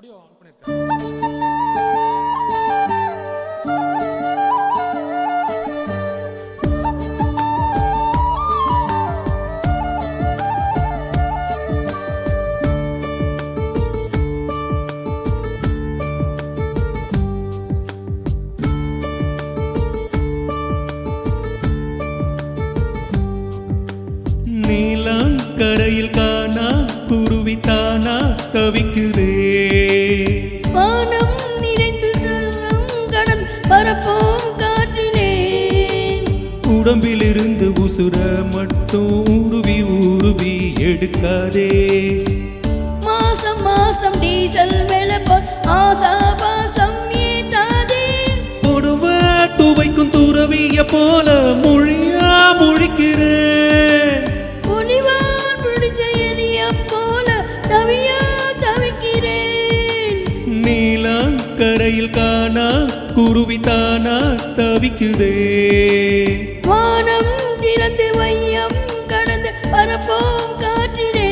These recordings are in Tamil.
ஆடியோ ஆன் பண்ணிருக்கேன். கரையில் காணா குருவி தானா தவிக்குதே, வானம் நிறைந்து கடன் பரப்போம் காற்றிலே, உடம்பிலிருந்து உசுர மட்டும் உருவி உருவி எடுக்காதே, மாசம் மாசம் டீசல் விளப்போ ஆசா பாசம் ஏத்தாதே, பொடுவ துவைக்கும் துறவிய போல மொழியா முழிக்கிறேன், கரையில் காணா குருவி தானா தவிக்குதே, வானம் திறந்து வையம் கடந்து பரப்போம் காற்றிலே,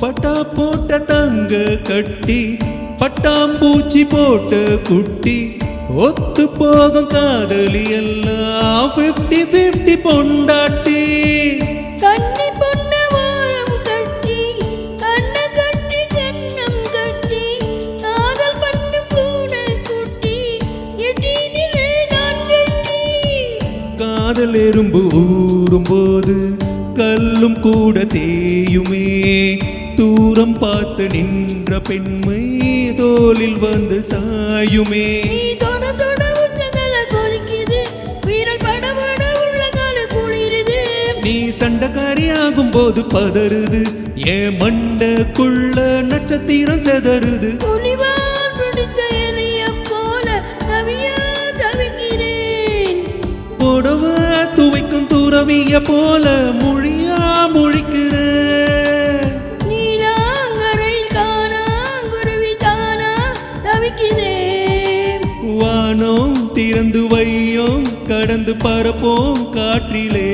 பட்டா போட்ட தங்க கட்டி பட்டாம்பூச்சி போட்ட குட்டி ஒத்து போகும் காதலி எல்லாம் 50-50 பொண்டாட்டி, கண்ணி பொண்ண வாழம் கட்டி கண்ண கட்டி கண்ணம் கட்டி காதல் பண்ணும் கூட குட்டி எட்டினிலே நான் கட்டி, காதல் எறும்பு ஊறும் போது கல்லும் கூட தேயுமே, தூரம் பார்த்து நின்ற பெண்மை தோளில் வந்து சாயுமே, நீ தொட தொட உச்சதல கொலிக்குது வீரல் படபட உள்ள கால குளிருது, நீ சண்டைக்காரி ஆகும் போது பதறுது ஏன் மண்டக்குள்ள நட்சத்திரம் செதறுது, துணிவால் பிடிச்ச எலிய போல தவியா தவிக்கிறேன், புடவ துவைக்கும் துறவிய போல மொழியா முழிக்கிறேன், நீலாங்கரையில் காணா குருவி தானா தவிக்கிறேன், வானம் திறந்து வையோம் கடந்து பரப்போம் காற்றிலே,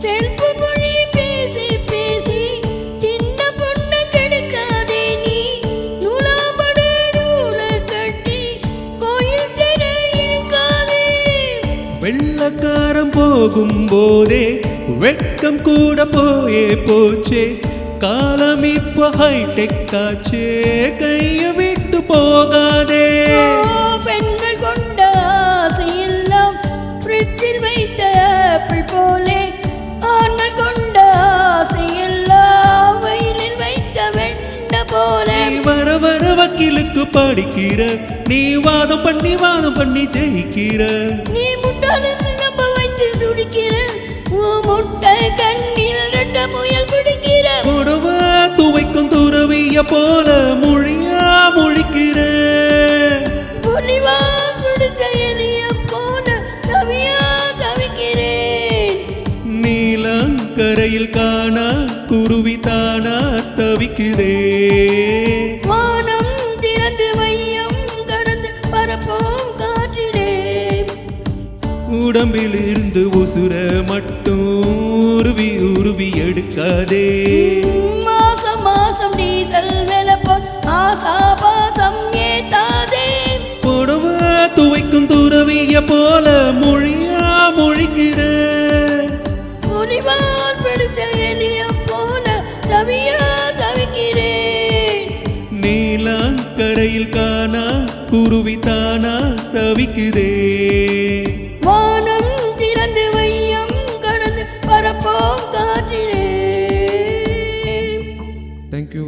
செல்பு மொழி பேசி பேசி சின்ன பொண்ணு கெடுக்காதே நீ, நூலாபடு நூல கட்டி கோயில் தெர இழுக்காதே, வெள்ளக்காரம் போகும் போதே வெட்கம் கூட போயே போச்சே, காலம் இப்போ ஹைடெக் ஆச்சே கைய விட்டு போகாதே, பெண்கள் கொண்ட ஆசையெல்லாம் ஃப்ரிட்ஜில் வைத்த ஆப்பிள் போலே, ஆண்கள் கொண்ட ஆசையெல்லாம் வயலில் வைத்த வெண்ட போலே, நீ வர வர வக்கீலுக்கு படிக்கிற, நீ வாதம் பண்ணி ஜெயிக்கிற, நீ முட்டாளு நம்ப வைத்து துடிக்கிற, உன் முட்டை கண்ணில் ரெட்ட முயல் பிடிக்கிற, புடவ துவைக்கும் துறவிய போல மொழியா முழிக்கிற, புலிவா பிடிச்ச எலிய கரையில் காணா குருவி தானா தவிக்குதே. வானம் திறந்து வையம் கடந்து பரப்போம் காற்றிலே. உடம்பில் இருந்து உசுர மட்டும் உருவி உருவி எடுக்காதே. மாசம் மாசம் டீசல் விலை போல் ஆசா பாசம் ஏத்தாதே. புடவ துவைக்கும் துறவிய போல மொழியா மொழிக்கிற. புரிவார் பிடித்த எலிய போல தவியா தவிக்கிறேன். நீலாங்கரையில் காணா குருவி தானா தவிக்குதே. வானம் திறந்து வையம் கடந்து பரப்போம் காற்றிலே. தேங்க்யூ.